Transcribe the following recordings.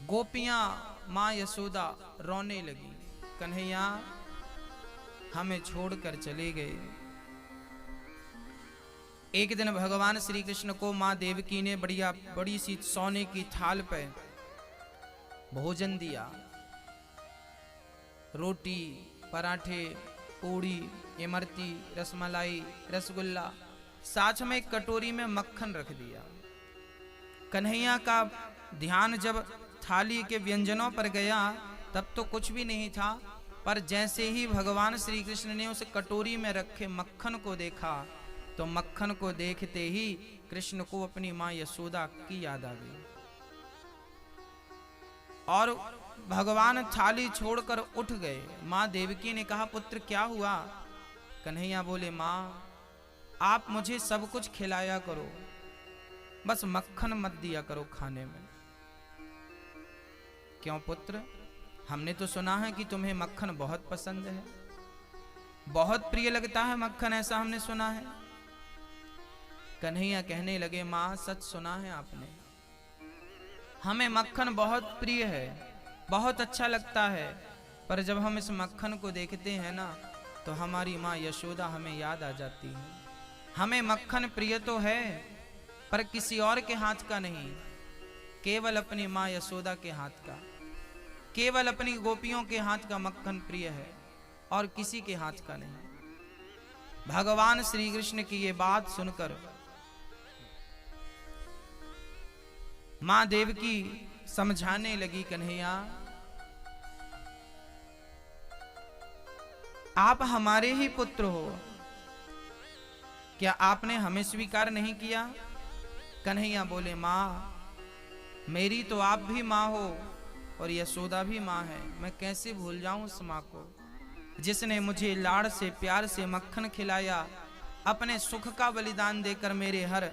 गोपियां माँ यशोदा रोने लगी, कन्हैया हमें छोड़कर चले गए। एक दिन भगवान श्री कृष्ण को माँ देवकी ने बड़ी सी सोने की थाल पे भोजन दिया। रोटी, पराठे, पूड़ी, इमरती, रसमलाई, रसगुल्ला, साथ में एक कटोरी में मक्खन रख दिया। कन्हैया का ध्यान जब थाली के व्यंजनों पर गया तब तो कुछ भी नहीं था, पर जैसे ही भगवान श्री कृष्ण ने उस कटोरी में रखे मक्खन को देखा तो मक्खन को देखते ही कृष्ण को अपनी मां यशोदा की याद आ गई और भगवान थाली छोड़कर उठ गए। मां देवकी ने कहा, पुत्र क्या हुआ? कन्हैया बोले, मां आप मुझे सब कुछ खिलाया करो, बस मक्खन मत दिया करो खाने में। क्यों पुत्र? हमने तो सुना है कि तुम्हें मक्खन बहुत पसंद है, बहुत प्रिय लगता है मक्खन, ऐसा हमने सुना है। कन्हैया कहने लगे, मां सच सुना है आपने, हमें मक्खन बहुत प्रिय है, बहुत अच्छा लगता है, पर जब हम इस मक्खन को देखते हैं ना तो हमारी माँ यशोदा हमें याद आ जाती है। हमें मक्खन प्रिय तो है पर किसी और के हाथ का नहीं, केवल अपनी माँ यशोदा के हाथ का, केवल अपनी गोपियों के हाथ का मक्खन प्रिय है और किसी के हाथ का नहीं। भगवान श्री कृष्ण की ये बात सुनकर मां देवकी समझाने लगी, कन्हैया आप हमारे ही पुत्र हो, क्या आपने हमें स्वीकार नहीं किया? कन्हैया बोले, मां मेरी तो आप भी मां हो और यशोदा भी मां है, मैं कैसे भूल जाऊं उस मां को जिसने मुझे लाड़ से प्यार से मक्खन खिलाया, अपने सुख का बलिदान देकर मेरे हर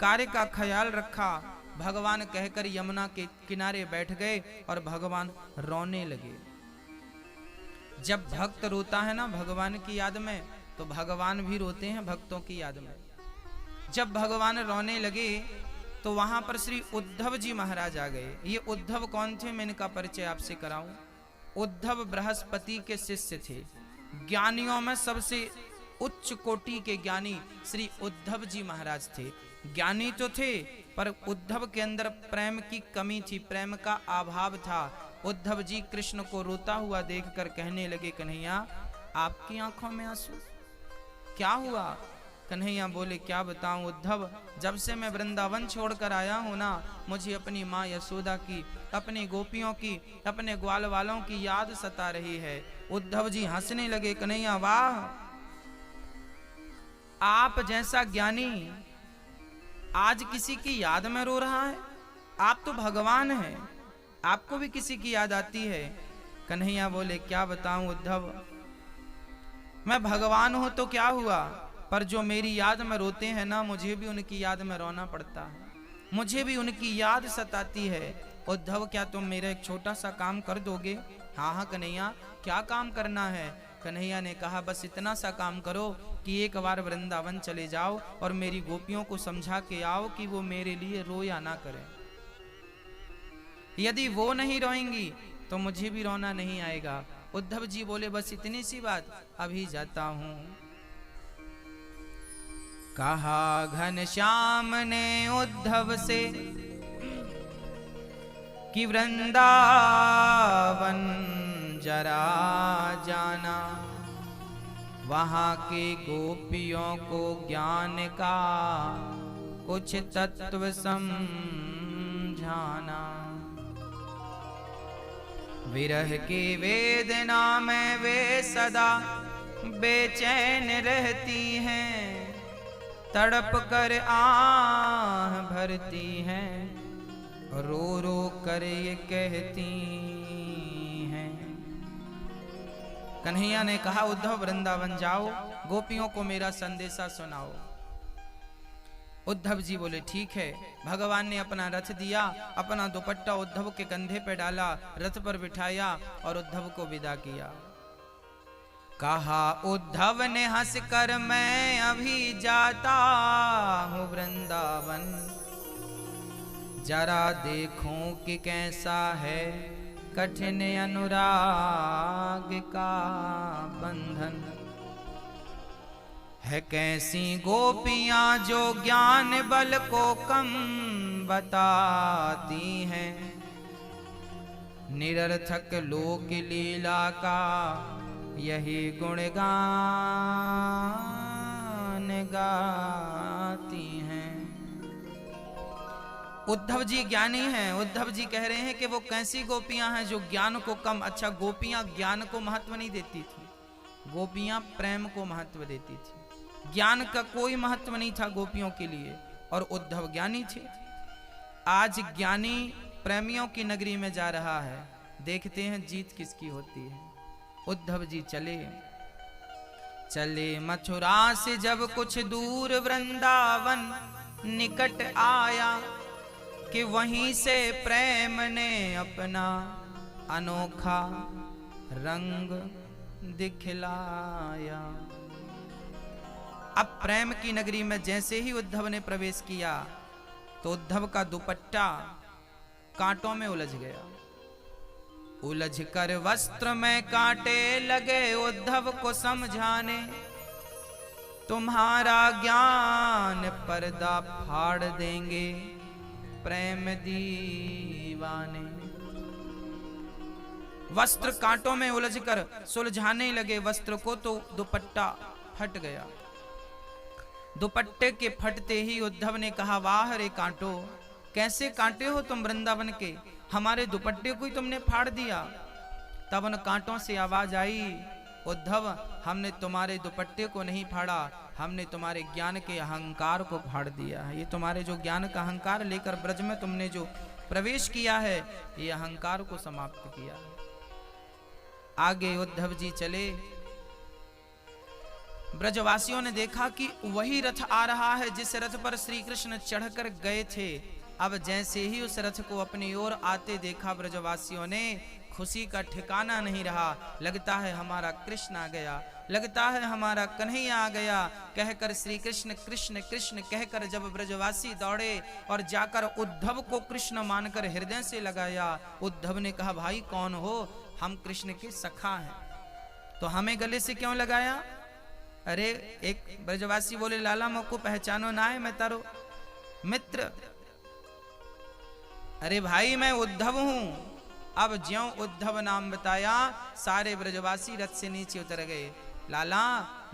कार्य का ख्याल रखा। भगवान कहकर यमुना के किनारे बैठ गए और भगवान रोने लगे। जब भक्त रोता है ना भगवान की याद में तो भगवान भी रोते हैं भक्तों की याद में। जब भगवान रोने लगे तो वहां पर श्री उद्धव जी महाराज आ गए। ये उद्धव कौन थे, मैं इनका परिचय आपसे कराऊं। उद्धव बृहस्पति के शिष्य थे, ज्ञानियों में सबसे उच्च कोटि के ज्ञानी श्री उद्धव जी महाराज थे। ज्ञानी तो थे पर उद्धव के अंदर प्रेम की कमी थी, प्रेम का अभाव था। उद्धव जी कृष्ण को रोता हुआ देखकर कहने लगे, कन्हैया आपकी आंखों में आंसू, क्या हुआ? कन्हैया बोले, क्या बताऊं उद्धव, जब से मैं वृंदावन छोड़कर आया हूं ना, मुझे अपनी माँ यशोदा की, अपनी गोपियों की, अपने ग्वाल वालों की याद सता रही है। उद्धव जी हंसने लगे, कन्हैया वाह, आप जैसा ज्ञानी आज किसी की याद में रो रहा है? आप तो भगवान हैं, आपको भी किसी की याद आती है? कन्हैया बोले, क्या बताऊं उद्धव, मैं भगवान हूं तो क्या हुआ, पर जो मेरी याद में रोते हैं ना, मुझे भी उनकी याद में रोना पड़ता है, मुझे भी उनकी याद सताती है। उद्धव क्या तुम मेरा एक छोटा सा काम कर दोगे? हाँ हाँ कन्हैया, क्या काम करना है? कन्हैया ने कहा, बस इतना सा काम करो कि एक बार वृंदावन चले जाओ और मेरी गोपियों को समझा के आओ कि वो मेरे लिए रोया ना करें। यदि वो नहीं रोएंगी तो मुझे भी रोना नहीं आएगा। उद्धव जी बोले, बस इतनी सी बात, अभी जाता हूं। कहा घनश्याम ने उद्धव से कि वृंदावन जरा जाना, वहां के गोपियों को ज्ञान का कुछ तत्व समझाना। विरह की वेदना में वे सदा बेचैन रहती हैं, तड़प कर आह भरती हैं, रो रो कर ये कहती हैं। कन्हैया ने कहा, उद्धव वृंदावन जाओ, गोपियों को मेरा संदेशा सुनाओ। उद्धव जी बोले, ठीक है। भगवान ने अपना रथ दिया, अपना दुपट्टा उद्धव के कंधे पे डाला, रथ पर बिठाया और उद्धव को विदा किया। कहा उद्धव ने हंसकर, मैं अभी जाता हूँ वृंदावन, जरा देखूं कि कैसा है कठिन अनुराग का बंधन। है कैसी गोपियां जो ज्ञान बल को कम बताती हैं, निरर्थक लोक लीला का यही गुणगान गाती हैं। उद्धव जी ज्ञानी हैं। उद्धव जी कह रहे हैं कि वो कैसी गोपियां हैं जो ज्ञान को कम, अच्छा गोपियां ज्ञान को महत्व नहीं देती थी, गोपियां प्रेम को महत्व देती थी। ज्ञान का कोई महत्व नहीं था गोपियों के लिए, और उद्धव ज्ञानी थे। आज ज्ञानी प्रेमियों की नगरी में जा रहा है, देखते हैं जीत किसकी होती है। उद्धव जी चले मथुरा से जब कुछ दूर वृंदावन निकट आया, कि वहीं से प्रेम ने अपना अनोखा रंग दिखलाया। अब प्रेम की नगरी में जैसे ही उद्धव ने प्रवेश किया तो उद्धव का दुपट्टा कांटों में उलझ गया। उलझ कर वस्त्र में कांटे लगे उद्धव को समझाने, तुम्हारा ज्ञान पर्दा फाड़ देंगे प्रेम दीवाने। वस्त्र कांटों में उलझकर सुलझाने लगे वस्त्र को तो दुपट्टा फट गया। दुपट्टे के फटते ही उद्धव ने कहा, वाह रे कांटो, कैसे कांटे हो तुम वृंदावन के, हमारे दुपट्टे को ही तुमने फाड़ दिया। तब उन कांटों से आवाज आई, उद्धव हमने तुम्हारे दुपट्टे को नहीं फाड़ा, हमने तुम्हारे ज्ञान के अहंकार को फाड़ दिया है। ये तुम्हारे जो ज्ञान का अहंकार लेकर ब्रज में तुमने जो प्रवेश किया है, ये अहंकार को समाप्त किया है। आगे उद्धव जी चले। ब्रजवासियों ने देखा कि वही रथ आ रहा है जिस रथ पर श्री कृष्ण चढ़कर गए थे। अब जैसे ही उस रथ को अपनी ओर आते देखा ब्रजवासियों ने, खुशी का ठिकाना नहीं रहा। लगता है हमारा कृष्ण आ गया, लगता है हमारा कन्हैया आ गया, कहकर श्री कृष्ण कृष्ण कृष्ण कहकर जब ब्रजवासी दौड़े और जाकर उद्धव को कृष्ण मानकर हृदय से लगाया। उद्धव ने कहा, भाई कौन हो? हम कृष्ण के सखा हैं, तो हमें गले से क्यों लगाया? अरे एक ब्रजवासी बोले, लाला मोको पहचानो ना है, मैं तारो मित्र। अरे भाई मैं उद्धव हूं। अब ज्यों उद्धव नाम बताया, सारे ब्रजवासी रथ से नीचे उतर गए। लाला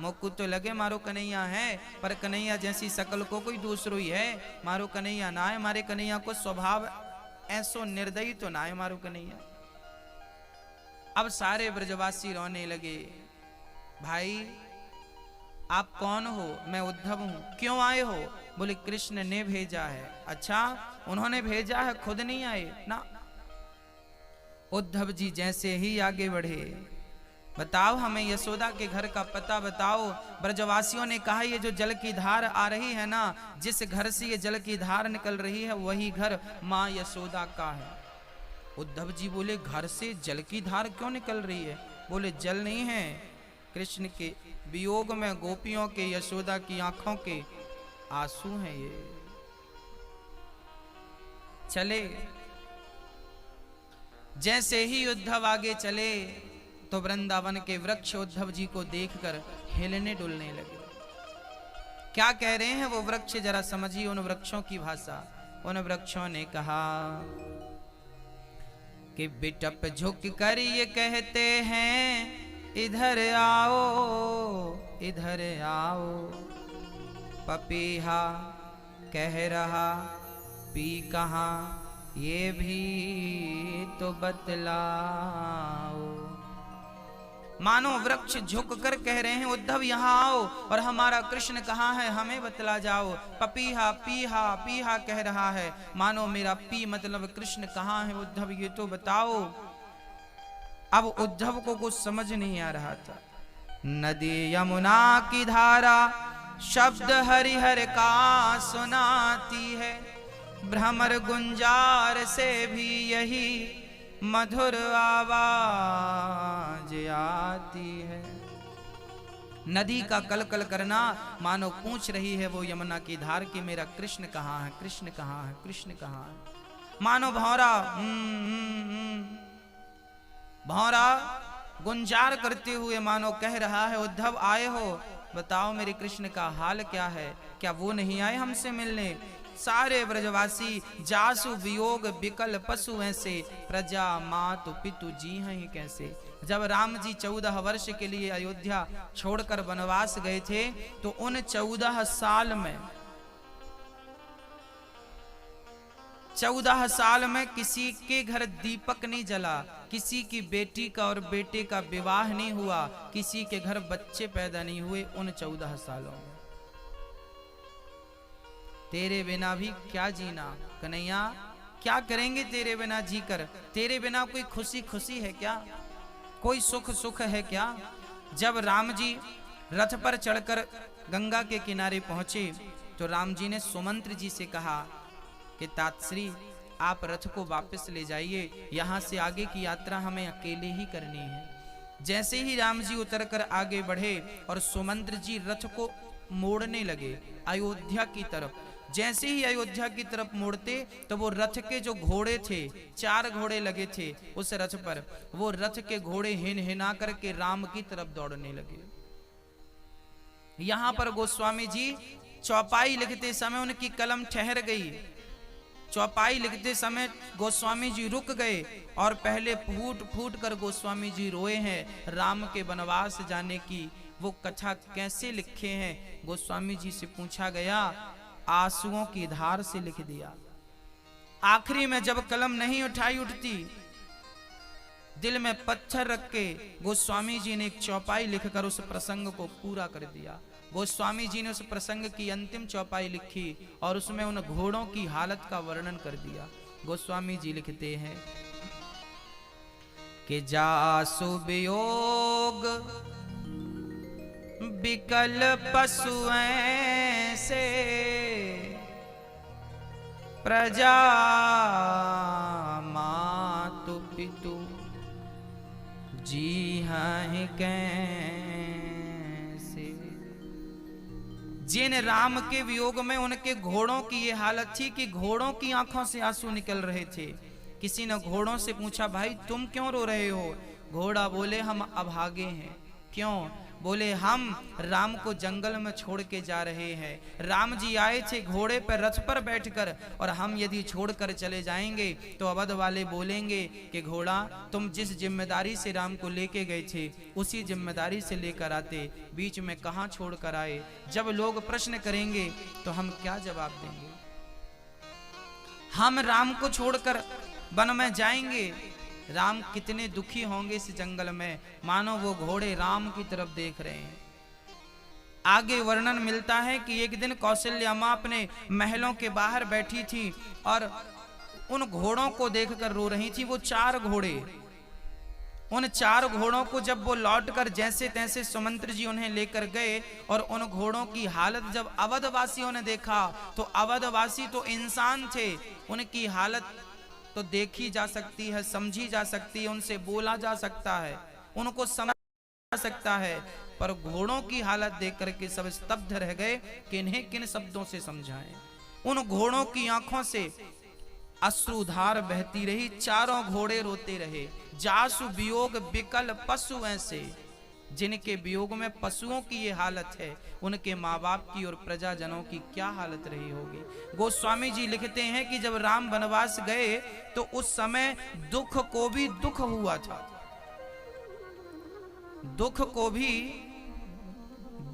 मोकू तो लगे मारो कन्हैया है, पर कन्हैया जैसी शकल को कोई दूसरो ही है, मारो कन्हैया ना है। मारे कन्हैया को स्वभाव ऐसो निर्दयी तो ना है मारो कन्हैया। अब सारे ब्रजवासी रोने लगे। भाई आप कौन हो? मैं उद्धव हूं। क्यों आए हो? बोले कृष्ण ने भेजा है। अच्छा उन्होंने भेजा है, खुद नहीं आए ना। उद्धव जी जैसे ही आगे बढ़े, बताओ हमें यशोदा के घर का पता बताओ। ब्रजवासियों ने कहा, ये जो जल की धार आ रही है ना, जिस घर से ये जल की धार निकल रही है वही घर माँ यशोदा का है। उद्धव जी बोले, घर से जल की धार क्यों निकल रही है? बोले जल नहीं है, कृष्ण के वियोग में गोपियों के यशोदा की आंखों के आंसू हैं ये। चले। जैसे ही उद्धव आगे चले तो वृंदावन के वृक्ष उद्धव जी को देखकर हिलने डुलने लगे। क्या कह रहे हैं वो वृक्ष, जरा समझिए उन वृक्षों की भाषा। उन वृक्षों ने कहा कि बिटप झुक कर ये कहते हैं, इधर आओ इधर आओ। पपीहा कह रहा, पी कहाँ ये भी तो बतलाओ। मानो वृक्ष झुक कर कह रहे हैं, उद्धव यहाँ आओ और हमारा कृष्ण कहाँ है हमें बतला जाओ। पपीहा पीहा पीहा कह रहा है, मानो मेरा पी मतलब कृष्ण कहाँ है उद्धव ये तो बताओ। अब उद्धव को कुछ समझ नहीं आ रहा था। नदी यमुना की धारा शब्द हरिहर का सुनाती है, भ्रमर गुंजार से भी यही मधुर आवाज आती है। नदी का कलकल करना मानो पूछ रही है वो यमुना की धार कि मेरा कृष्ण कहाँ है, कृष्ण कहाँ है, कृष्ण कहाँ है। मानो भौरा भौरा गुंजार करते हुए मानो कह रहा है, उद्धव आए हो, बताओ मेरे कृष्ण का हाल क्या है, क्या वो नहीं आए हमसे मिलने। सारे ब्रजवासी जासु वियोग बिकल पशु ऐसे, प्रजा मातु पितु जी हैं कैसे। जब राम जी 14 वर्ष के लिए अयोध्या छोड़कर वनवास गए थे, तो उन 14 साल में 14 साल में किसी के घर दीपक नहीं जला, किसी की बेटी का और बेटे का विवाह नहीं हुआ, किसी के घर बच्चे पैदा नहीं हुए उन 14 सालों में। तेरे बिना भी क्या जीना कन्हैया, क्या करेंगे तेरे बिना जीकर, तेरे बिना कोई खुशी खुशी है क्या, कोई सुख सुख है क्या। जब राम जी रथ पर चढ़कर गंगा के किनारे पहुंचे, तो राम जी ने सुमंत्र जी से कहा कि तातश्री आप रथ को वापस ले जाइए, यहाँ से आगे की यात्रा हमें अकेले ही करनी है। जैसे ही राम जी उतरकर आगे बढ़े और सुमंत्र जी रथ को मोड़ने लगे अयोध्या की तरफ, जैसे ही अयोध्या की तरफ मोड़ते तो वो रथ के जो घोड़े थे, 4 घोड़े लगे थे उस रथ पर, वो रथ के घोड़े हिन हिना करके राम की तरफ दौड़ने लगे। यहां पर गोस्वामी जी चौपाई लिखते समय उनकी कलम ठहर गई। चौपाई लिखते समय गोस्वामी जी रुक गए और पहले फूट फूट कर गोस्वामी जी रोए हैं। राम के वनवास जाने की वो कथा कैसे लिखे हैं, गोस्वामी जी से पूछा गया, आंसुओं की धार से लिख दिया। आखिरी में जब कलम नहीं उठाई उठती, दिल में पत्थर रख के गोस्वामी जी ने एक चौपाई लिखकर उस प्रसंग को पूरा कर दिया। गोस्वामी जी ने उस प्रसंग की अंतिम चौपाई लिखी और उसमें उन घोड़ों की हालत का वर्णन कर दिया। गोस्वामी जी लिखते हैं कि जासु वियोग बिकल पशुएं से, प्रजा मातु पितु जी हैं कैसे। जिन राम के वियोग में उनके घोड़ों की ये हालत थी कि घोड़ों की आंखों से आंसू निकल रहे थे। किसी ने घोड़ों से पूछा, भाई तुम क्यों रो रहे हो। घोड़ा बोले, हम अभागे हैं। क्यों। बोले, हम राम को जंगल में छोड़ के जा रहे हैं। राम जी आए थे घोड़े पर रथ पर बैठकर, और हम यदि छोड़कर चले जाएंगे तो अवध वाले बोलेंगे कि घोड़ा तुम जिस जिम्मेदारी से राम को लेके गए थे उसी जिम्मेदारी से लेकर आते, बीच में कहां छोड़कर आए। जब लोग प्रश्न करेंगे तो हम क्या जवाब देंगे। हम राम को छोड़कर वन में जाएंगे, राम कितने दुखी होंगे इस जंगल में, मानो वो घोड़े राम की तरफ देख रहे हैं। आगे वर्णन मिलता है कि एक दिन कौशल्या मां अपने महलों के बाहर बैठी थी और उन घोड़ों को देखकर रो रही थी। वो 4 घोड़े, उन 4 घोड़ों को जब वो लौटकर जैसे तैसे सुमंत्र जी उन्हें लेकर गए और उन घोड़ों की हालत जब अवधवासियों ने देखा, तो अवधवासी तो इंसान थे, उनकी हालत तो देखी जा सकती है, समझी जा सकती है, उनसे बोला जा सकता है, उनको समझा जा सकता है, पर घोड़ों की हालत देख करके सब स्तब्ध रह गए कि इन्हें किन शब्दों से समझाएं। उन घोड़ों की आंखों से अश्रुधार बहती रही, 4 घोड़े रोते रहे। जासु वियोग बिकल पशु ऐसे, जिनके वियोग में पशुओं की ये हालत है, उनके माँ बाप की और प्रजाजनों की क्या हालत रही होगी। गोस्वामी जी लिखते हैं कि जब राम वनवास गए तो उस समय दुख को भी दुख हुआ था, दुख को भी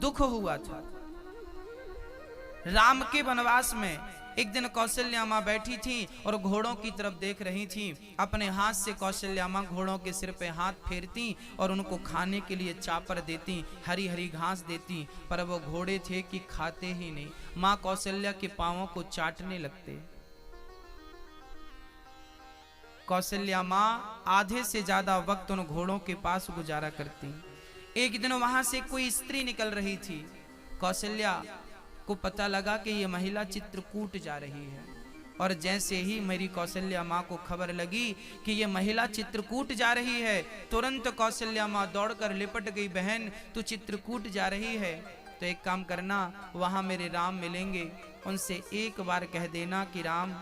दुख हुआ था। राम के वनवास में एक दिन कौशल्या मां बैठी थी और घोड़ों की तरफ देख रही थी। अपने हाथ से कौशल्या मां घोड़ों के सिर पे हाथ फेरती और उनको खाने के लिए चापर देती, हरी हरी घास देती, पर वो घोड़े थे कि खाते ही नहीं। मां कौशल्या के पांवों को चाटने लगते। कौशल्या मां आधे से ज्यादा वक्त उन घोड़ों के पास गुजारा करती। एक दिन वहां से कोई स्त्री निकल रही थी। कौशल्या को पता लगा कि ये महिला चित्रकूट जा रही है, और जैसे ही मेरी कौशल्या माँ को खबर लगी कि ये महिला चित्रकूट जा रही है, तुरंत कौशल्या माँ दौड़कर लिपट गई, बहन तू चित्रकूट जा रही है तो एक काम करना, वहाँ मेरे राम मिलेंगे, उनसे एक बार कह देना कि राम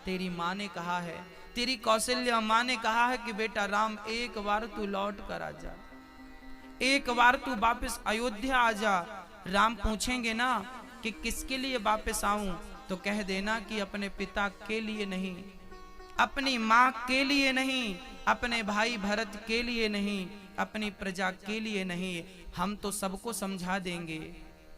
तेरी माँ ने कहा है, तेरी कौशल्या माँ ने कहा है कि बेटा राम एक बार तू लौट कर आ जा, एक बार तू वापस अयोध्या आ जा। राम पूछेंगे ना कि किसके लिए वापस आऊं, तो कह देना कि अपने पिता के लिए नहीं, अपनी माँ के लिए नहीं, अपने भाई भरत के लिए नहीं, अपनी प्रजा के लिए नहीं। हम तो सबको समझा देंगे,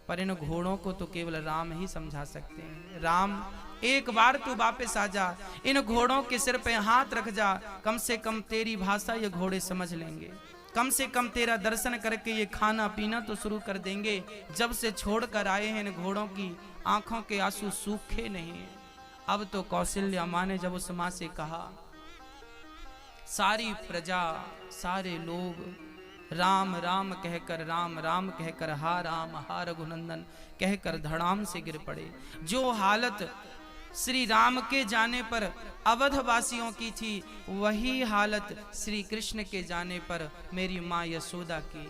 पर इन घोड़ों को तो केवल राम ही समझा सकते हैं। राम एक बार तू वापस आ जा, इन घोड़ों के सिर पे हाथ रख जा, कम से कम तेरी भाषा ये घोड़े समझ लेंगे, कम से कम तेरा दर्शन करके ये खाना पीना तो शुरू कर देंगे। जब से छोड़ कर आए हैं इन घोड़ों की आंखों के आंसू सूखे नहीं है। अब तो कौशल्या माँ ने जब उस माँ से कहा, सारी प्रजा सारे लोग राम राम कहकर, राम राम कहकर, हा राम हा रघुनंदन कहकर धड़ाम से गिर पड़े। जो हालत श्री राम के जाने पर अवधवासियों की थी, वही हालत श्री कृष्ण के जाने पर मेरी माँ यशोदा की,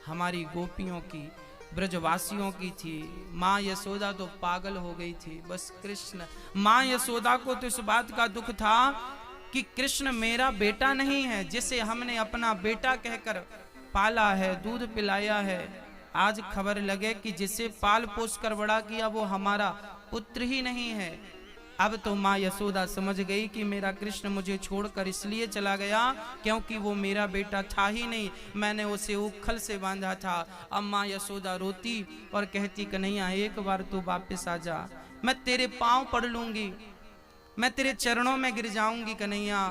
हमारी गोपियों की, ब्रजवासियों की थी। माँ यशोदा तो पागल हो गई थी। बस कृष्ण, माँ यशोदा को तो इस बात का दुख था कि कृष्ण मेरा बेटा नहीं है, जिसे हमने अपना बेटा कहकर पाला है, दूध पिलाया है, आज खबर लगे कि जिसे पाल पोस कर बड़ा किया वो हमारा पुत्र ही नहीं है। अब तो माँ यशोदा समझ गई कि मेरा कृष्ण मुझे छोड़कर इसलिए चला गया क्योंकि वो मेरा बेटा था ही नहीं, मैंने उसे उखल से बांधा था। अब माँ यशोदा रोती और कहती, कन्हैया एक बार तू वापस आ जा, मैं तेरे पांव पड़ लूंगी, मैं तेरे चरणों में गिर जाऊंगी। कन्हैया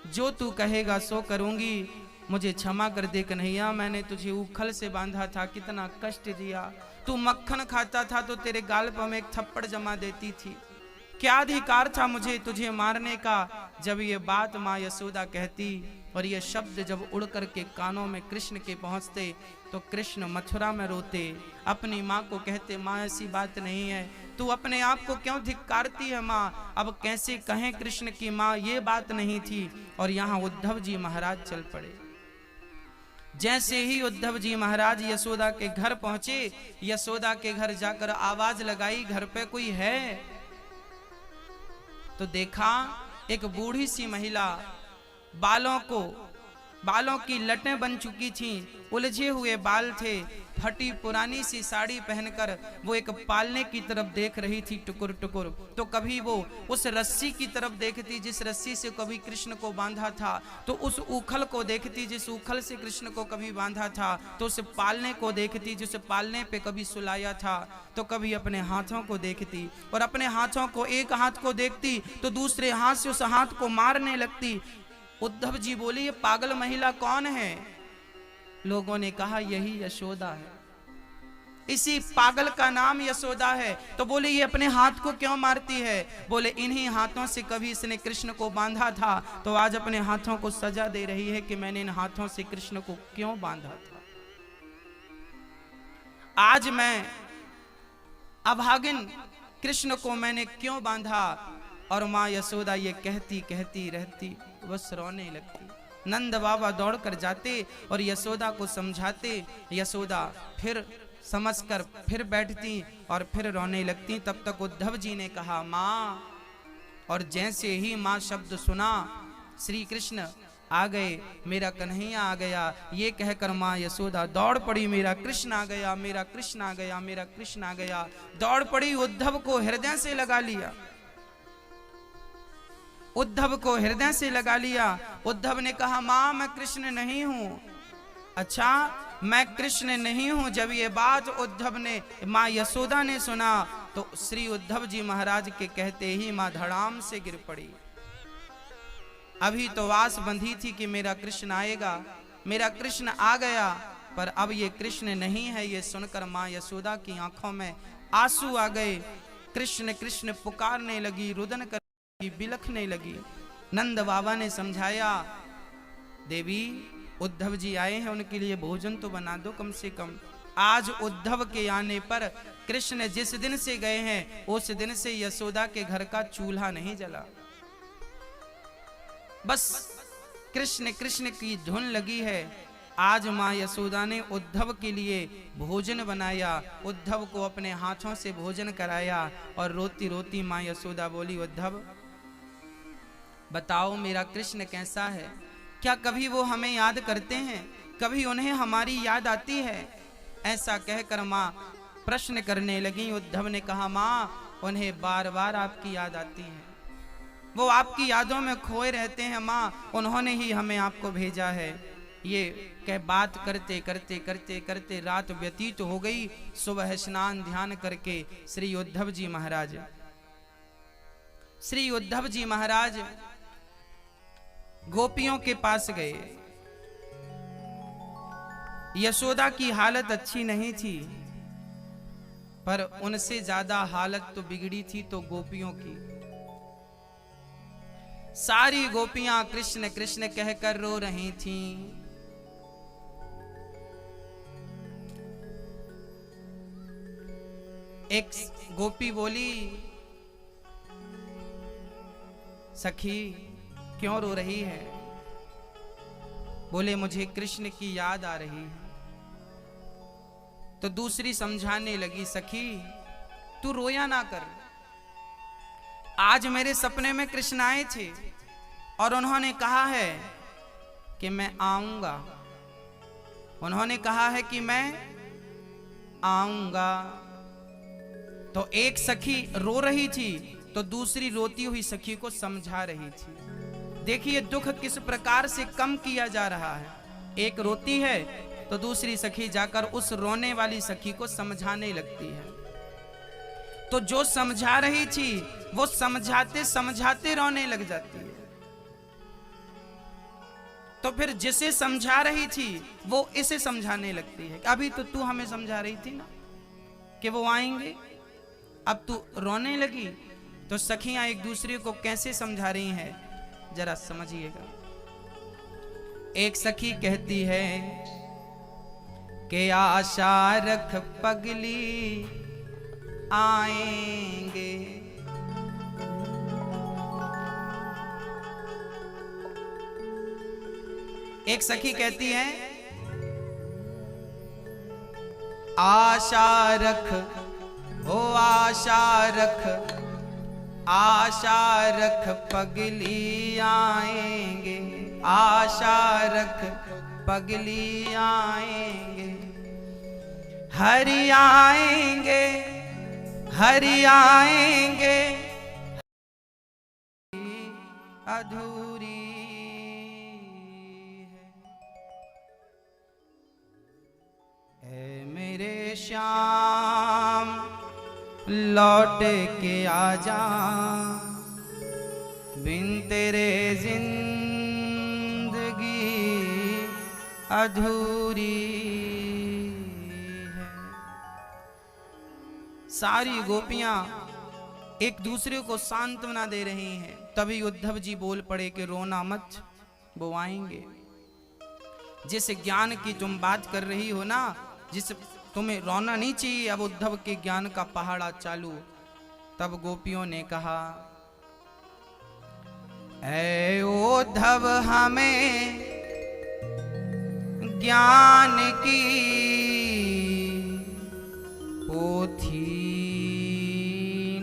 जो तू कहेगा सो करूंगी, मुझे क्षमा कर दे कन्हैया, मैंने तुझे उखल से बांधा था, कितना कष्ट दिया। तू मक्खन खाता था तो तेरे गाल पर मैं एक थप्पड़ जमा देती थी, क्या अधिकार था मुझे तुझे मारने का। जब ये बात माँ यशोदा कहती और ये शब्द जब उड़ कर के कानों में कृष्ण के पहुंचते तो कृष्ण मथुरा में रोते, अपनी माँ को कहते, माँ ऐसी बात नहीं है, तू अपने आप को क्यों धिक्कारती है माँ। अब कैसे कहें कृष्ण की माँ ये बात नहीं थी। और यहाँ उद्धव जी महाराज चल पड़े। जैसे ही उद्धव जी महाराज यशोदा के घर पहुंचे, यशोदा के घर जाकर आवाज लगाई, घर पे कोई है? तो देखा एक बूढ़ी सी महिला, बालों की लटें बन चुकी थीं, उलझे हुए बाल थे, फटी पुरानी सी साड़ी पहनकर वो एक पालने की तरफ देख रही थी टुकुर टुकुर। तो कभी वो उस रस्सी की तरफ देखती जिस रस्सी से कभी कृष्ण को बांधा था, तो उस उखल को देखती जिस उखल से कृष्ण को कभी बांधा था, तो उस पालने को देखती जिस पालने पे कभी सुलाया था, तो कभी अपने हाथों को देखती और अपने हाथों को, एक हाथ को देखती तो दूसरे हाथ से उस हाथ को मारने लगती। उद्धव जी बोले, ये पागल महिला कौन है? लोगों ने कहा यही यशोदा है, इसी पागल का नाम यशोदा है। तो बोले ये अपने हाथ को क्यों मारती है? बोले इन्हीं हाथों से कभी इसने कृष्ण को बांधा था, तो आज अपने हाथों को सजा दे रही है कि मैंने इन हाथों से कृष्ण को क्यों बांधा था। आज मैं अभागिन कृष्ण को मैंने क्यों बांधा। और माँ यशोदा ये कहती कहती रहती, बस रोने लगती। नंद बाबा दौड़ कर जाते और यशोदा को समझाते, यशोदा फिर समझकर फिर बैठती और फिर रोने लगती। तब तक उद्धव जी ने कहा माँ, और जैसे ही माँ शब्द सुना, श्री कृष्ण आ गए, मेरा कन्हैया आ गया, ये कहकर माँ यशोदा दौड़ पड़ी, मेरा कृष्ण आ गया, मेरा कृष्ण आ गया, मेरा कृष्ण आ गया। दौड़ पड़ी, उद्धव को हृदय से लगा लिया, उद्धव को हृदय से लगा लिया। उद्धव ने कहा माँ मैं कृष्ण नहीं हूं। अच्छा मैं कृष्ण नहीं हूं। जब ये बात उद्धव ने, माँ यशोदा ने सुना तो श्री उद्धव जी महाराज के कहते ही माँ धड़ाम से गिर पड़ी। अभी तो वास बंधी थी कि मेरा कृष्ण आएगा, मेरा कृष्ण आ गया, पर अब ये कृष्ण नहीं है। ये सुनकर माँ यशोदा की आंखों में आंसू आ गए। कृष्ण कृष्ण पुकारने लगी, रुदन कर बिलखने लगी। नंद बाबा ने समझाया, देवी उद्धव जी आए हैं, उनके लिए भोजन तो बना दो कम से कम। आज उद्धव के आने पर कृष्ण जिस दिन से गए हैं उस दिन से यशोदा के घर का चूल्हा नहीं जला। बस कृष्ण कृष्ण की धुन लगी है। आज माँ यशोदा ने उद्धव के लिए भोजन बनाया, उद्धव को अपने हाथों से भोजन कराया। और रोती रोती माँ यशोदा बोली, उद्धव बताओ मेरा कृष्ण कैसा है? क्या कभी वो हमें याद करते हैं? कभी उन्हें हमारी याद आती है? ऐसा कहकर माँ प्रश्न करने लगी। उद्धव ने कहा, माँ उन्हें बार बार आपकी याद आती है, वो आपकी यादों में खोए रहते हैं माँ, उन्होंने ही हमें आपको भेजा है। ये कह बात करते करते करते करते रात व्यतीत हो गई। सुबह स्नान ध्यान करके श्री उद्धव जी महाराज गोपियों के पास गए। यशोदा की हालत अच्छी नहीं थी, पर उनसे ज्यादा हालत तो बिगड़ी थी तो गोपियों की। सारी गोपियां कृष्ण कृष्ण कहकर रो रही थीं। एक गोपी बोली, सखी क्यों रो रही है? बोले, मुझे कृष्ण की याद आ रही है। तो दूसरी समझाने लगी, सखी तू रोया ना कर, आज मेरे सपने में कृष्ण आए थे और उन्होंने कहा है कि मैं आऊंगा, उन्होंने कहा है कि मैं आऊंगा। तो एक सखी रो रही थी तो दूसरी रोती हुई सखी को समझा रही थी। देखिए दुख किस प्रकार से कम किया जा रहा है। एक रोती है तो दूसरी सखी जाकर उस रोने वाली सखी को समझाने लगती है। तो जो समझा रही थी वो समझाते समझाते रोने लग जाती है। तो फिर जिसे समझा रही थी वो इसे समझाने लगती है। अभी तो तू हमें समझा रही थी ना कि वो आएंगे, अब तू रोने लगी। तो सखियां एक दूसरे को कैसे समझा रही हैं जरा समझिएगा। एक सखी कहती है कि आशा रख पगली आएंगे, एक सखी कहती है आशा रख, ओ आशा रख, आशा रख पगली आएंगे, आशा रख पगली आएंगे, हरि आएंगे, हरि आएंगे, अधूरी है मेरे श्याम लौट के आजा, बिन तेरे जिंदगी अधूरी है। सारी गोपियां एक दूसरे को सांत्वना दे रही हैं। तभी उद्धव जी बोल पड़े कि रोना मत, वो आएंगे। जिस ज्ञान की तुम बात कर रही हो ना, जिस तुम्हें रोना नहीं चाहिए, अब उद्धव के ज्ञान का पहाड़ा चालू। तब गोपियों ने कहा, ऐ उद्धव हमें ज्ञान की पोथी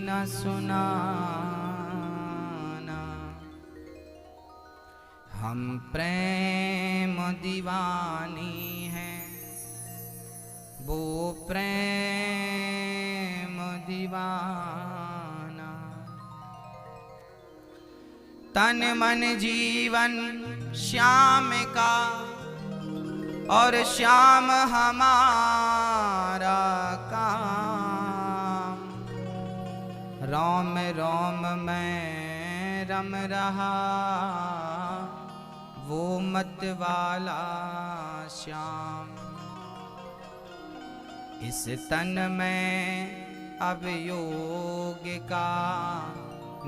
न सुनाना, हम प्रेम दीवानी हैं, वो प्रेम दीवाना। तन मन जीवन श्याम का और श्याम हमारा काम, रोम रोम में रम रहा वो मत वाला श्याम। इस तन में अब योग का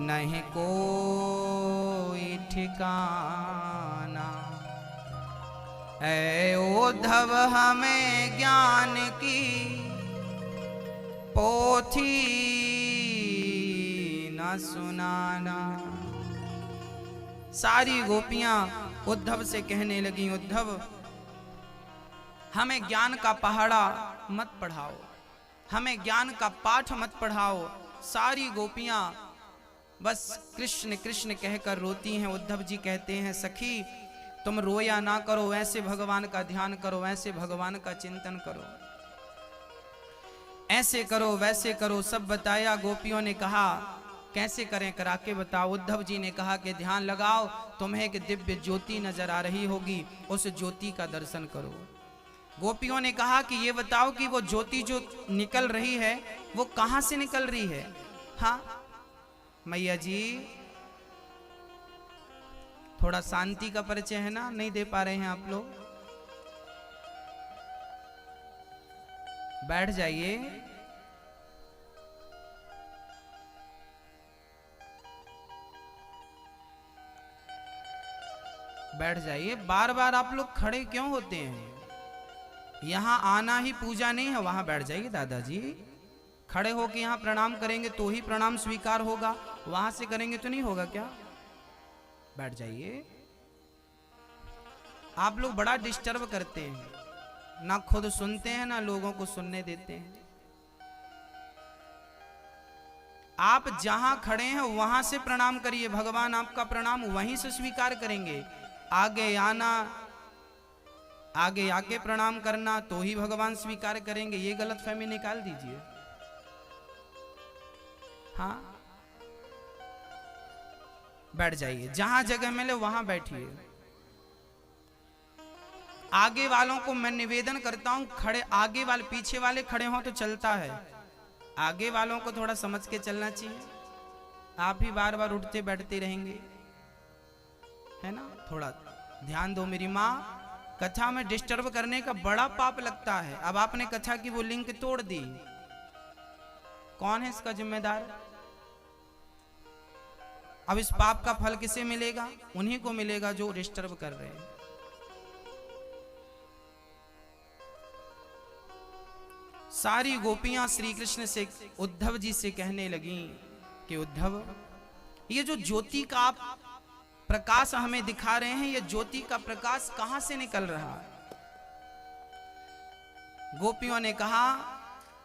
नहीं कोई ठिकाना, ऐ उद्धव हमें ज्ञान की पोथी न सुनाना। सारी गोपियां उद्धव से कहने लगी, उद्धव हमें ज्ञान का पहाड़ा मत पढ़ाओ, हमें ज्ञान का पाठ मत पढ़ाओ। सारी गोपियां बस कृष्ण कृष्ण कहकर रोती हैं। उद्धव जी कहते हैं सखी तुम रोया ना करो, वैसे भगवान का ध्यान करो, वैसे भगवान का चिंतन करो, ऐसे करो वैसे करो, सब बताया। गोपियों ने कहा कैसे करें, करा के बताओ। उद्धव जी ने कहा कि ध्यान लगाओ, तुम्हें एक दिव्य ज्योति नजर आ रही होगी, उस ज्योति का दर्शन करो। गोपियों ने कहा कि ये बताओ कि वो ज्योति जो निकल रही है वो कहां से निकल रही है। हाँ मैया जी, थोड़ा शांति का परिचय है ना, नहीं दे पा रहे हैं आप लोग, बैठ जाइए। बैठ जाइए। बार बार आप लोग खड़े क्यों होते हैं? यहां आना ही पूजा नहीं है, वहां बैठ जाइए दादाजी। खड़े होके यहां प्रणाम करेंगे तो ही प्रणाम स्वीकार होगा, वहां से करेंगे तो नहीं होगा क्या? बैठ जाइए। आप लोग बड़ा डिस्टर्ब करते हैं, ना खुद सुनते हैं ना लोगों को सुनने देते हैं। आप जहां खड़े हैं वहां से प्रणाम करिए, भगवान आपका प्रणाम वहीं से स्वीकार करेंगे। आगे आना, आगे आके प्रणाम करना तो ही भगवान स्वीकार करेंगे, ये गलतफहमी निकाल दीजिए। हाँ बैठ जाइए, जहां जगह मिले वहां बैठिए। आगे वालों को मैं निवेदन करता हूं, खड़े आगे वाले पीछे वाले खड़े हों तो चलता है, आगे वालों को थोड़ा समझ के चलना चाहिए। आप ही बार बार उठते बैठते रहेंगे, है ना? थोड़ा ध्यान दो मेरी माँ। कथा में डिस्टर्ब करने का बड़ा पाप लगता है। अब आपने कथा की वो लिंक तोड़ दी, कौन है इसका जिम्मेदार? अब इस पाप का फल किसे मिलेगा? उन्हीं को मिलेगा जो डिस्टर्ब कर रहे हैं। सारी गोपियां श्री कृष्ण से, उद्धव जी से कहने लगी कि उद्धव, ये जो ज्योति का आप प्रकाश हमें दिखा रहे हैं, ये ज्योति का प्रकाश कहां से निकल रहा है? गोपियों ने कहा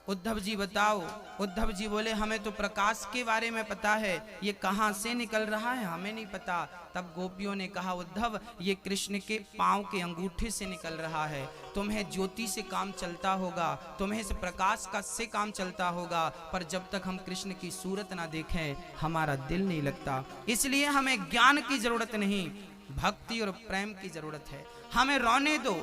उद्धव जी बताओ। उद्धव जी बोले हमें तो प्रकाश के बारे में पता है, ये कहां से निकल रहा है हमें नहीं पता। तब गोपियों ने कहा उद्धव, ये कृष्ण के पांव के अंगूठे से निकल रहा है। तुम्हें ज्योति से काम चलता होगा, तुम्हें इस प्रकाश का से काम चलता होगा, पर जब तक हम कृष्ण की सूरत ना देखें हमारा दिल नहीं लगता। इसलिए हमें ज्ञान की जरूरत नहीं, भक्ति और प्रेम की जरूरत है। हमें रोने दो,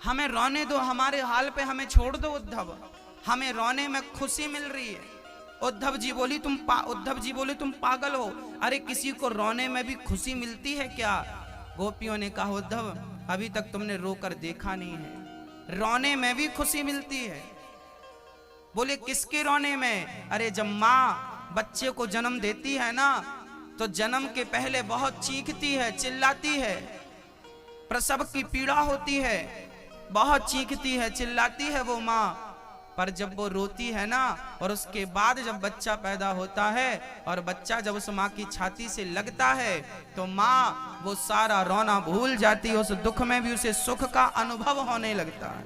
हमें रोने दो, हमारे हाल पे हमें छोड़ दो उद्धव, हमें रोने में खुशी मिल रही है। उद्धव जी बोले तुम पागल हो, अरे किसी को रोने में भी खुशी मिलती है क्या? गोपियों ने कहा उद्धव, अभी तक तुमने रोकर देखा नहीं है, रोने में भी खुशी मिलती है। बोले किसके रोने में? अरे जब माँ बच्चे को जन्म देती है ना, तो जन्म के पहले बहुत चीखती है, चिल्लाती है, प्रसव की पीड़ा होती है, बहुत चीखती है, चिल्लाती है वो माँ। पर जब वो रोती है ना, और उसके बाद जब बच्चा पैदा होता है और बच्चा जब उस माँ की छाती से लगता है, तो माँ वो सारा रोना भूल जाती है। उस दुख में भी उसे सुख का अनुभव होने लगता है,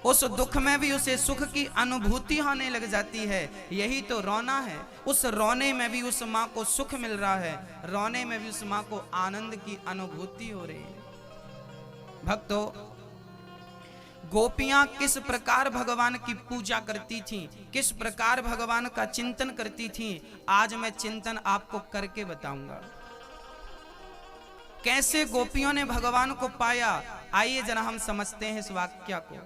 उस दुख में भी उसे सुख की अनुभूति होने लग जाती है। यही तो रोना है। उस रोने में भी उस माँ को सुख मिल रहा है, रोने में भी उस माँ को आनंद की अनुभूति हो रही है। भक्तों, गोपियां किस प्रकार भगवान की पूजा करती थीं, किस प्रकार भगवान का चिंतन करती थीं, आज मैं चिंतन आपको करके बताऊंगा। कैसे गोपियों ने भगवान को पाया, आइए जरा हम समझते हैं इस वाक्य को।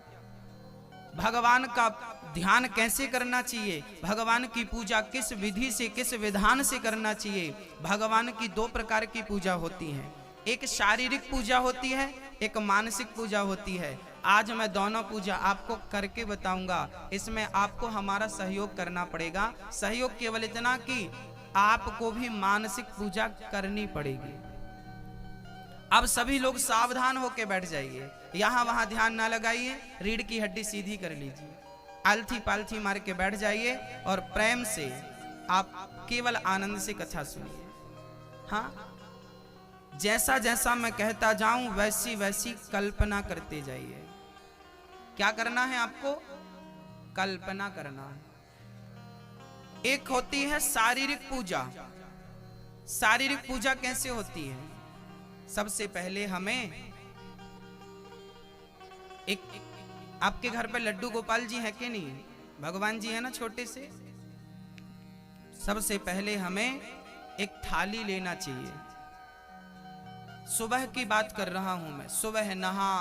भगवान का ध्यान कैसे करना चाहिए, भगवान की पूजा किस विधि से, किस विधान से करना चाहिए। भगवान की दो प्रकार की पूजा होती है, एक शारीरिक पूजा होती है, एक मानसिक पूजा होती है। आज मैं दोनों पूजा आपको करके बताऊंगा। इसमें आपको हमारा सहयोग करना पड़ेगा। सहयोग केवल इतना कि आपको भी मानसिक पूजा करनी पड़ेगी। अब सभी लोग सावधान होकर बैठ जाइए, यहां वहां ध्यान ना लगाइए, रीढ़ की हड्डी सीधी कर लीजिए, आलथी पालथी मार के बैठ जाइए और प्रेम से आप केवल आनंद से कथा सुनिए। हाँ, जैसा जैसा मैं कहता जाऊं वैसी वैसी कल्पना करते जाइए। क्या करना है आपको? कल्पना करना है। एक होती है शारीरिक पूजा। शारीरिक पूजा कैसे होती है? सबसे पहले हमें एक आपके घर पे लड्डू गोपाल जी है कि नहीं? भगवान जी है ना छोटे से। सबसे पहले हमें एक थाली लेना चाहिए। सुबह की बात कर रहा हूं मैं। सुबह नहा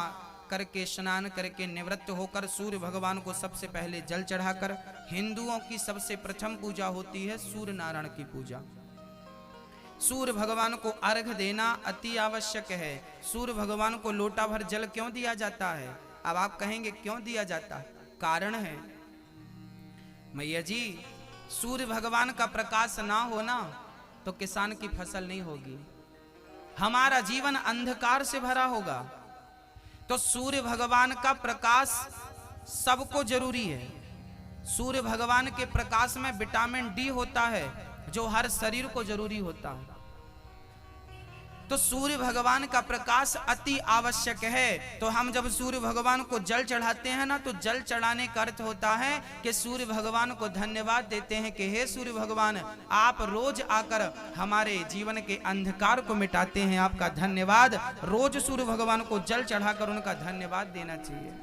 करके स्नान करके निवृत्त होकर सूर्य भगवान को सबसे पहले जल चढ़ाकर, हिंदुओं की सबसे प्रथम पूजा होती है सूर्य नारायण की पूजा। सूर्य भगवान को अर्घ देना अति आवश्यक है। सूर्य भगवान को लोटा भर जल क्यों दिया जाता है? अब आप कहेंगे क्यों दिया जाता है? कारण है मैया जी, सूर्य भगवान का प्रकाश ना होना तो किसान की फसल नहीं होगी, हमारा जीवन अंधकार से भरा होगा। तो सूर्य भगवान का प्रकाश सबको जरूरी है। सूर्य भगवान के प्रकाश में विटामिन डी होता है जो हर शरीर को जरूरी होता है। तो सूर्य भगवान का प्रकाश अति आवश्यक है। तो हम जब सूर्य भगवान को जल चढ़ाते हैं ना, तो जल चढ़ाने का अर्थ होता है कि सूर्य भगवान को धन्यवाद देते हैं कि हे सूर्य भगवान, आप रोज आकर हमारे जीवन के अंधकार को मिटाते हैं, आपका धन्यवाद। रोज सूर्य भगवान को जल चढ़ाकर उनका धन्यवाद देना चाहिए।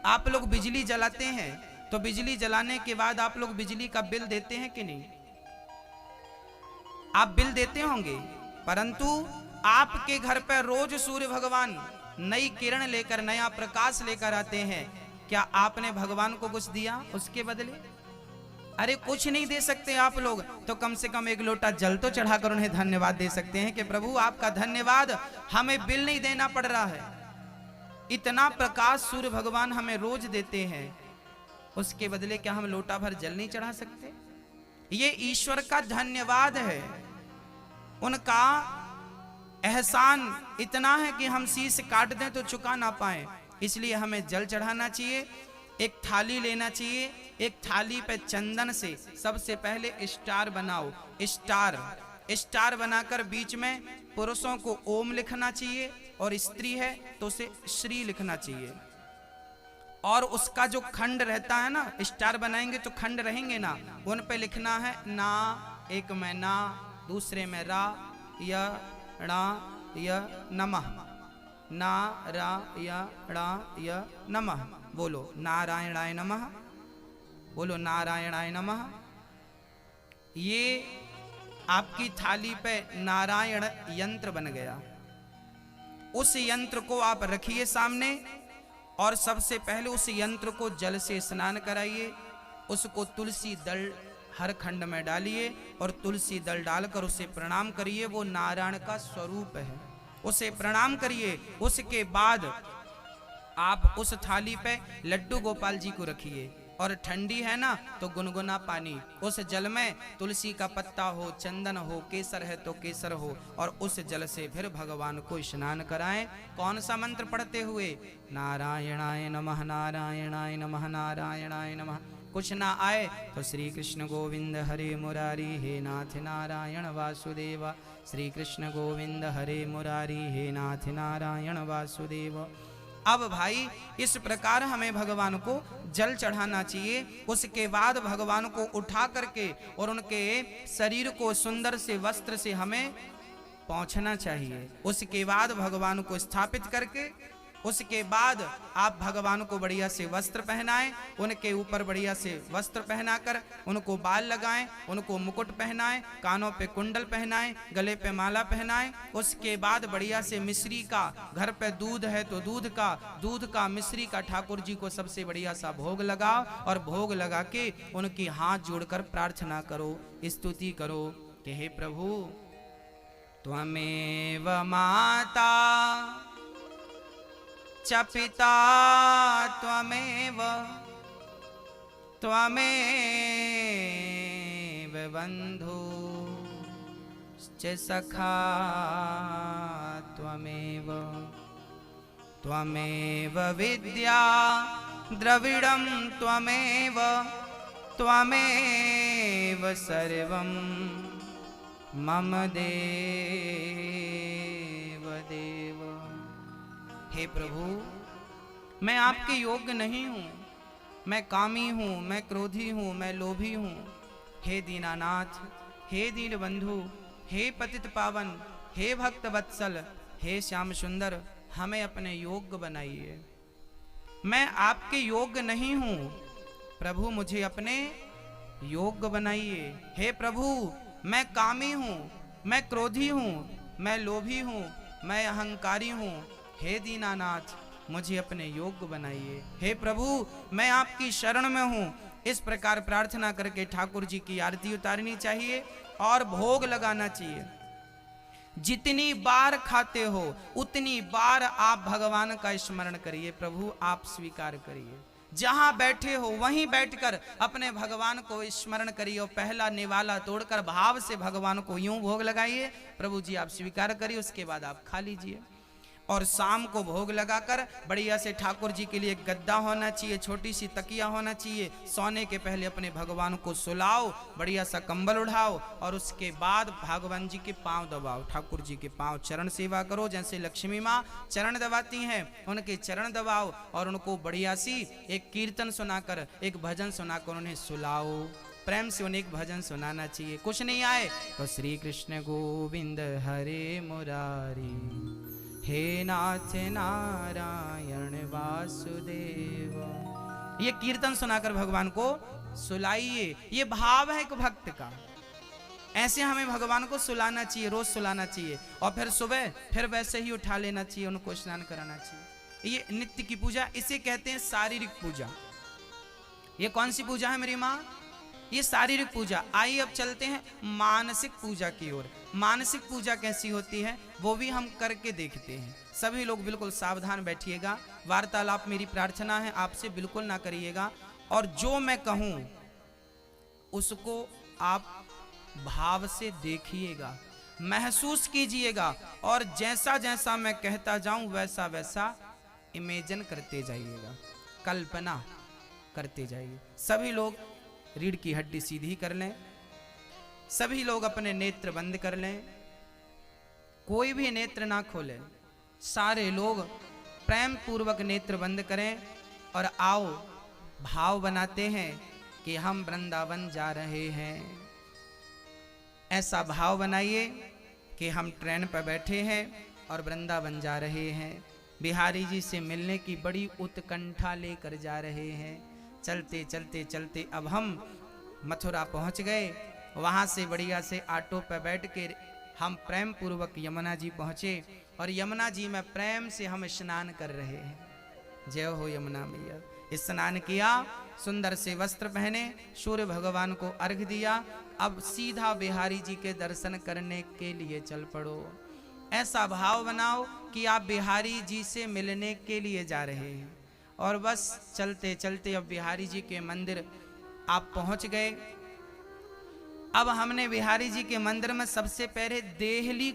आप लोग बिजली जलाते हैं तो बिजली जलाने के बाद आप लोग बिजली का बिल देते हैं कि नहीं? आप बिल देते होंगे, परंतु आपके घर पर रोज सूर्य भगवान नई किरण लेकर, नया प्रकाश लेकर आते हैं। क्या आपने भगवान को कुछ दिया उसके बदले? अरे कुछ नहीं दे सकते आप लोग, तो कम से कम एक लोटा जल तो चढ़ाकर उन्हें धन्यवाद दे सकते हैं कि प्रभु आपका धन्यवाद, हमें बिल नहीं देना पड़ रहा है। इतना प्रकाश सूर्य भगवान हमें रोज देते हैं, उसके बदले क्या हम लोटा भर जल नहीं चढ़ा सकते? ये ईश्वर का धन्यवाद है। उनका एहसान इतना है कि हम शीश काट दें तो चुका ना पाए, इसलिए हमें जल चढ़ाना चाहिए। एक थाली लेना चाहिए, एक थाली पे चंदन से सबसे पहले स्टार बनाओ। स्टार बनाकर बीच में पुरुषों को ओम लिखना चाहिए और स्त्री है तो उसे श्री लिखना चाहिए। और उसका जो खंड रहता है ना, स्टार बनाएंगे तो खंड रहेंगे ना, उन पे लिखना है ना, एक में ना, दूसरे में रा, या णा य नमः, ना रा या णा य नमः। बोलो नारायणाय नमः, बोलो नारायणाय नमः। ये आपकी थाली पे नारायण यंत्र बन गया। उस यंत्र को आप रखिए सामने और सबसे पहले उस यंत्र को जल से स्नान कराइए। उसको तुलसी दल हर खंड में डालिए और तुलसी दल डालकर उसे प्रणाम करिए। वो नारायण का स्वरूप है, उसे प्रणाम करिए। उसके बाद आप उस थाली पे लड्डू गोपाल जी को रखिए और ठंडी है ना तो गुनगुना पानी, उस जल में तुलसी का पत्ता हो, चंदन हो, केसर है तो केसर हो, और उस जल से फिर भगवान को स्नान कराएं। कौन सा मंत्र पढ़ते हुए? नारायणाय नमः, नारायणाय नमः, नारायणाय नमः। कुछ ना आए तो श्री कृष्ण गोविंद हरे मुरारी, हे नाथ नारायण वासुदेव। श्री कृष्ण गोविंद हरे मुरारी, हे नाथ नारायण वासुदेव। अब भाई इस प्रकार हमें भगवान को जल चढ़ाना चाहिए। उसके बाद भगवान को उठा करके और उनके शरीर को सुंदर से वस्त्र से हमें पोंछना चाहिए। उसके बाद भगवान को स्थापित करके, उसके बाद आप भगवान को बढ़िया से वस्त्र पहनाएं, उनके ऊपर बढ़िया से वस्त्र पहनाकर उनको बाल लगाएं, उनको मुकुट पहनाएं, कानों पे कुंडल पहनाएं, गले पे माला पहनाएं। उसके बाद बढ़िया से मिश्री का, घर पे दूध है तो दूध का मिश्री का ठाकुर जी को सबसे बढ़िया सा भोग लगाओ और भोग लगा के उनकी हाथ जोड़कर प्रार्थना करो, स्तुति करो कि हे प्रभु त्वमेव माता च पिता त्वमेव बंधु च सखा त्वमेव विद्या द्रविडं त्वमेव सर्वं मम देव हे प्रभु, मैं आपके योग्य नहीं हूं, मैं कामी हूं, मैं क्रोधी हूं, मैं लोभी हूं। हे दीनानाथ, हे दीन बंधु, हे पतित पावन, हे भक्त वत्सल, हे श्याम सुंदर, हमें अपने योग्य बनाइए। मैं आपके योग्य नहीं हूं, प्रभु मुझे अपने योग्य बनाइए। हे प्रभु, मैं कामी हूं, मैं क्रोधी हूं, मैं लोभी हूं, मैं अहंकारी हूं। हे दीनानाथ, मुझे अपने योग्य बनाइए। हे प्रभु, मैं आपकी शरण में हूं। इस प्रकार प्रार्थना करके ठाकुर जी की आरती उतारनी चाहिए और भोग लगाना चाहिए। जितनी बार खाते हो उतनी बार आप भगवान का स्मरण करिए। प्रभु आप स्वीकार करिए। जहां बैठे हो वहीं बैठकर अपने भगवान को स्मरण करिए और पहला निवाला तोड़कर भाव से भगवान को यूं भोग लगाइए। प्रभु जी आप स्वीकार करिए, उसके बाद आप खा लीजिए। और शाम को भोग लगाकर बढ़िया से ठाकुर जी के लिए एक गद्दा होना चाहिए, छोटी सी तकिया होना चाहिए। सोने के पहले अपने भगवान को सुलाओ, बढ़िया सा कंबल उठाओ और उसके बाद भगवान जी के पांव दबाओ। ठाकुर जी के पांव चरण सेवा करो, जैसे लक्ष्मी माँ चरण दबाती हैं, उनके चरण दबाओ और उनको बढ़िया सी एक कीर्तन सुनाकर, एक भजन सुनाकर उन्हें सुलाओ। प्रेम से उन्हें एक भजन सुनाना चाहिए। कुछ नहीं आए तो श्री कृष्ण गोविंद हरे मुरारी, हे नाथ नारायण वासुदेव। ये कीर्तन सुनाकर भगवान को सुलाइए। ये भाव है एक भक्त का। ऐसे हमें भगवान को सुलाना चाहिए, रोज सुलाना चाहिए। और फिर सुबह फिर वैसे ही उठा लेना चाहिए, उनको स्नान कराना चाहिए। ये नित्य की पूजा, इसे कहते हैं शारीरिक पूजा। ये कौन सी पूजा है मेरी माँ? ये शारीरिक पूजा। आइए अब चलते हैं मानसिक पूजा की ओर। मानसिक पूजा कैसी होती है वो भी हम करके देखते हैं। सभी लोग बिल्कुल सावधान बैठिएगा। वार्तालाप मेरी प्रार्थना है आपसे बिल्कुल ना करिएगा, और जो मैं कहूं उसको आप भाव से देखिएगा, महसूस कीजिएगा, और जैसा जैसा मैं कहता जाऊं वैसा वैसा इमेजिन करते जाइएगा, कल्पना करते जाइए। सभी लोग रीढ़ की हड्डी सीधी कर लें, सभी लोग अपने नेत्र बंद कर लें, कोई भी नेत्र ना खोले। सारे लोग प्रेम पूर्वक नेत्र बंद करें और आओ भाव बनाते हैं कि हम वृंदावन जा रहे हैं। ऐसा भाव बनाइए कि हम ट्रेन पर बैठे हैं और वृंदावन जा रहे हैं। बिहारी जी से मिलने की बड़ी उत्कंठा लेकर जा रहे हैं। चलते चलते चलते अब हम मथुरा पहुंच गए। वहां से बढ़िया से ऑटो पर बैठ के हम प्रेम पूर्वक यमुना जी पहुंचे और यमुना जी में प्रेम से हम स्नान कर रहे हैं। जय हो यमुना मैया। स्नान किया, सुंदर से वस्त्र पहने, सूर्य भगवान को अर्घ दिया। अब सीधा बिहारी जी के दर्शन करने के लिए चल पड़ो। ऐसा भाव बनाओ कि आप बिहारी जी से मिलने के लिए जा रहे हैं। और बस चलते चलते अब बिहारी जी के मंदिर आप पहुंच गए। अब हमने बिहारी जी के मंदिर में सबसे पहले देहरी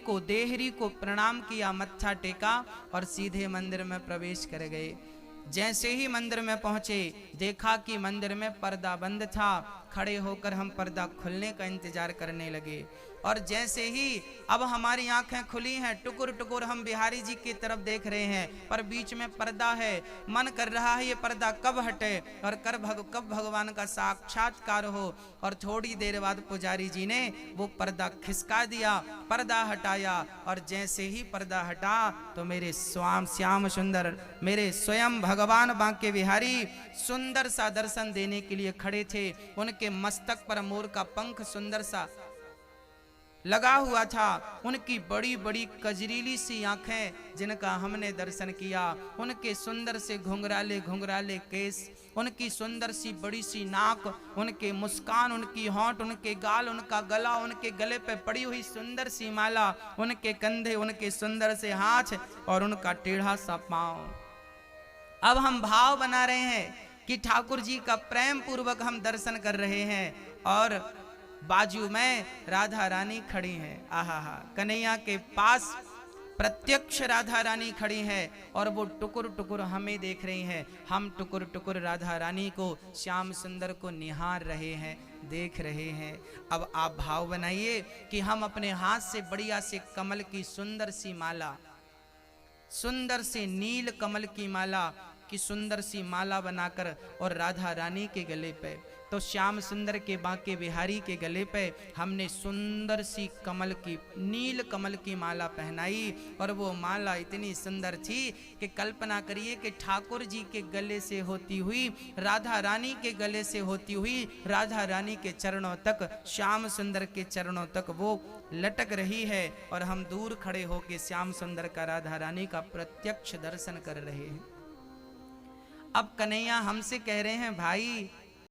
को प्रणाम किया, मत्था टेका और सीधे मंदिर में प्रवेश कर गए। जैसे ही मंदिर में पहुंचे देखा कि मंदिर में पर्दा बंद था। खड़े होकर हम पर्दा खुलने का इंतजार करने लगे और जैसे ही अब हमारी आंखें खुली हैं, टुकुर टुकुर हम बिहारी जी की तरफ देख रहे हैं, पर बीच में पर्दा है। मन कर रहा है ये पर्दा कब हटे और कब भगवान का साक्षात्कार हो। और थोड़ी देर बाद पुजारी जी ने वो पर्दा खिसका दिया, पर्दा हटाया और जैसे ही पर्दा हटा तो मेरे श्याम सुंदर, मेरे स्वयं भगवान बांके बिहारी सुंदर सा दर्शन देने के लिए खड़े थे। उनके मस्तक पर मोर का पंख सुंदर सा लगा हुआ था। उनकी बड़ी बड़ी कजरीली सी आंखें जिनका हमने दर्शन किया, उनके सुंदर से घुंघराले घुंघराले केस, उनकी सुंदर सी बड़ी सी नाक, उनके मुस्कान, उनकी होंठ, उनके गाल, उनका गला, उनके गले पे पड़ी हुई सुंदर सी माला, उनके कंधे, उनके सुंदर से हाथ और उनका टेढ़ा सा पांव। अब हम भाव बना रहे हैं कि ठाकुर जी का प्रेम पूर्वक हम दर्शन कर रहे हैं और बाजू में राधा रानी खड़ी हैं। आहा हा, कन्हैया के पास प्रत्यक्ष राधा रानी खड़ी है और वो टुकुर टुकुर हमें देख रही हैं। हम टुकुर टुकुर राधा रानी को, श्याम सुंदर को निहार रहे हैं, देख रहे हैं। अब आप भाव बनाइए कि हम अपने हाथ से बढ़िया से कमल की सुंदर सी माला सुंदर से नील कमल की माला की सुंदर सी माला बनाकर और राधा रानी के गले पे, तो श्याम सुंदर के बांके बिहारी के गले पे हमने सुंदर सी कमल की नील कमल की माला पहनाई। और वो माला इतनी सुंदर थी कि कल्पना करिए कि ठाकुर जी के गले से होती हुई, राधा रानी के गले से होती हुई, राधा रानी के चरणों तक, श्याम सुंदर के चरणों तक वो लटक रही है। और हम दूर खड़े होकर श्याम सुंदर का, राधा रानी का प्रत्यक्ष दर्शन कर रहे हैं। अब कन्हैया हमसे कह रहे हैं, भाई